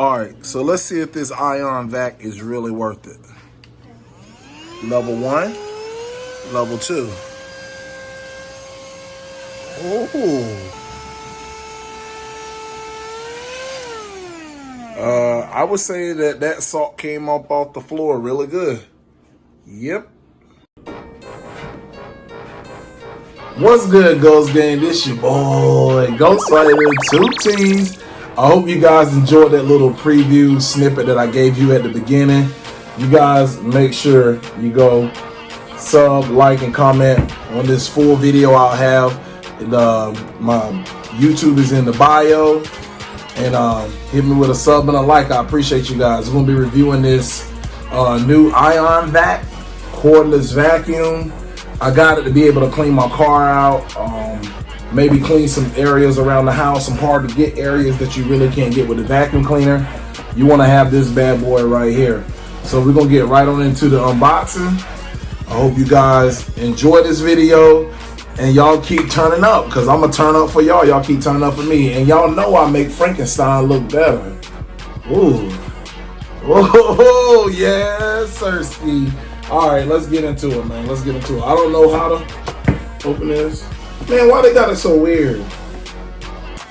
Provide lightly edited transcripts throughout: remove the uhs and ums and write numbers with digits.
Alright, so let's see if this IonVac is really worth it. Level 1, level 2. Ooh. I would say that salt came up off the floor really good. Yep. What's good, Ghost Gang? This your boy, Ghostwriter 2T's. I hope you guys enjoyed that little preview snippet that I gave you at the beginning. You guys make sure you go sub, like, and comment on this full video I'll have. And, my YouTube is in the bio. And hit me with a sub and a like. I appreciate you guys. We're going to be reviewing this new IonVac cordless vacuum. I got it to be able to clean my car out, maybe clean some areas around the house, some hard to get areas that you really can't get with a vacuum cleaner. You want to have this bad boy right here. So we're going to get right on into the unboxing. I hope you guys enjoy this video and y'all keep turning up, because I'm going to turn up for y'all. Y'all keep turning up for me. And y'all know I make Frankenstein look better. Ooh. Oh, yes, Sirski. All right, let's get into it, man. Let's get into it. I don't know how to open this. Man, why they got it so weird?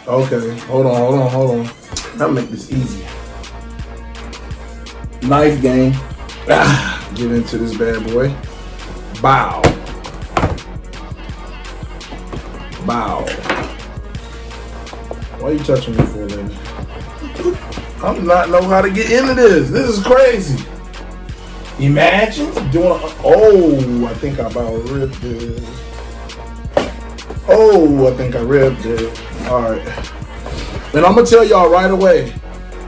Okay, hold on. I'll make this easy. Knife game. Get into this bad boy. Bow. Why are you touching me for, lady? I do not know how to get into this. This is crazy. Imagine doing I think I about ripped it. I think I ripped it. Alright. And I'm gonna tell y'all right away,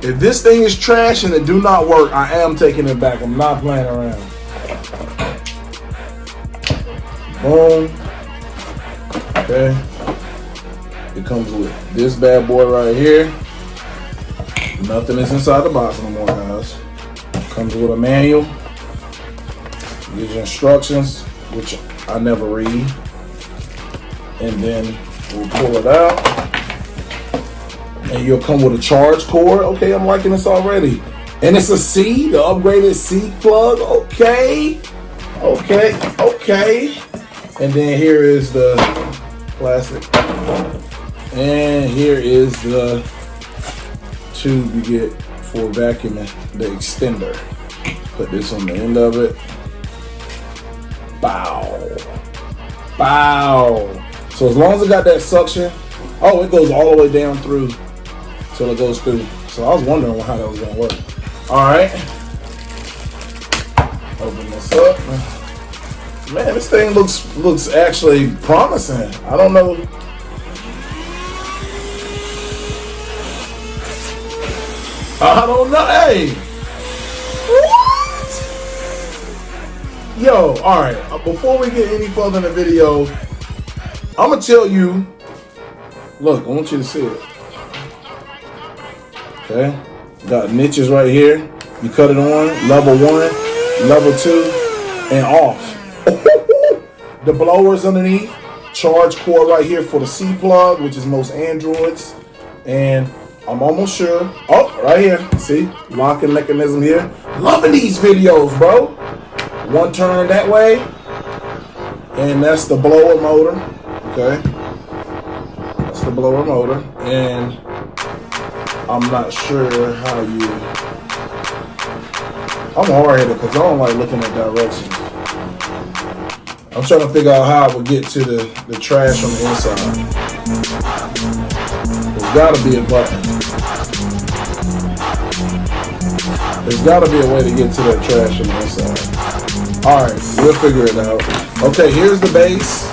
if this thing is trash and it do not work, I am taking it back. I'm not playing around. Boom. Okay. It comes with this bad boy right here. Nothing is inside the box no more, guys. Comes with a manual. Gives you instructions, which I never read. And then we'll pull it out. And you'll come with a charge cord. Okay, I'm liking this already. And it's a C, the upgraded C plug. Okay. And then here is the plastic. And here is the tube you get for vacuuming, the extender. Put this on the end of it. Bow. So as long as it got that suction, it goes all the way down through till it goes through. So I was wondering how that was gonna work. All right, open this up. Man, this thing looks actually promising. I don't know. Hey. Yo, all right, before we get any further in the video, I'm going to tell you, look, I want you to see it. Okay, got niches right here. You cut it on, level 1, level 2, and off. The blowers underneath, charge cord right here for the C plug, which is most Androids. And I'm almost sure, right here, see, locking mechanism here. Loving these videos, bro. One turn that way, and that's the blower motor. Okay, that's the blower motor, and I'm not sure how you. I'm hard-headed because I don't like looking at directions. I'm trying to figure out how I would get to the trash on the inside. There's got to be a button. There's got to be a way to get to that trash on the inside. Alright, we'll figure it out. Okay, here's the base.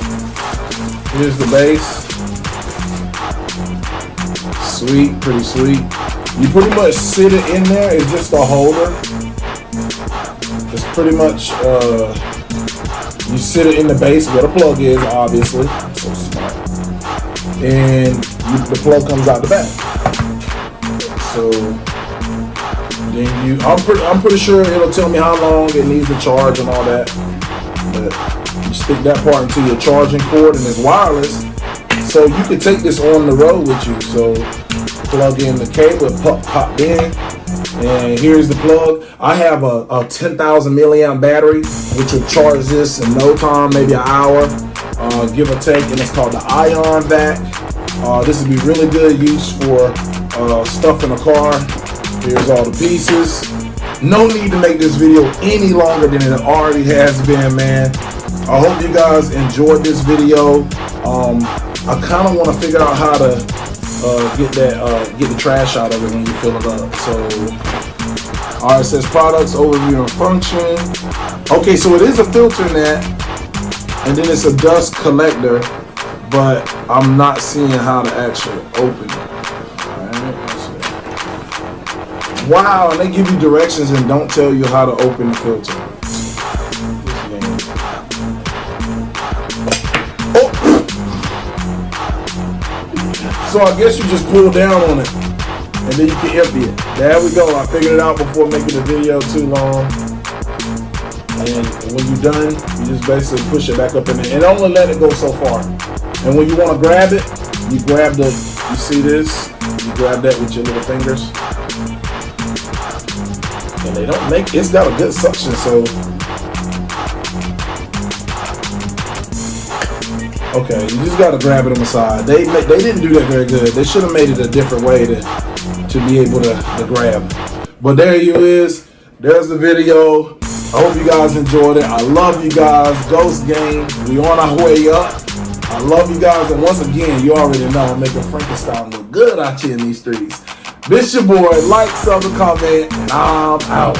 Sweet, pretty sweet. You pretty much sit it in there. It's just a holder. It's pretty much, you sit it in the base where the plug is, obviously. So smart. And the plug comes out the back. So then I'm pretty sure it'll tell me how long it needs to charge and all that. But you stick that part into your charging cord, and it's wireless, so you can take this on the road with you. So plug in the cable, it popped in. And here's the plug. I have a 10,000 milliamp battery, which will charge this in no time, maybe an hour, give or take. And it's called the IonVac. This would be really good use for stuff in the car. Here's all the pieces. No need to make this video any longer than it already has been, man. I hope you guys enjoyed this video. I kind of want to figure out how to get the trash out of it when you fill it up. So, all right, it says products, overview, and function. Okay, so it is a filter net, and then it's a dust collector, but I'm not seeing how to actually open it. All right, let's see. Wow, and they give you directions and don't tell you how to open the filter. So I guess you just pull down on it, and then you can empty it. There we go. I figured it out before making the video too long. And when you're done, you just basically push it back up in there, and only let it go so far. And when you want to grab it, you grab the, you see this? You grab that with your little fingers. And they don't make, it's got a good suction, so. Okay, you just gotta grab it on the side. They didn't do that very good. They should have made it a different way to be able to grab. But there you is. There's the video. I hope you guys enjoyed it. I love you guys. Ghost Game. We on our way up. I love you guys. And once again, you already know I'm making Frankenstein look good out here in these streets. This your boy. Like, sub, and comment, and I'm out.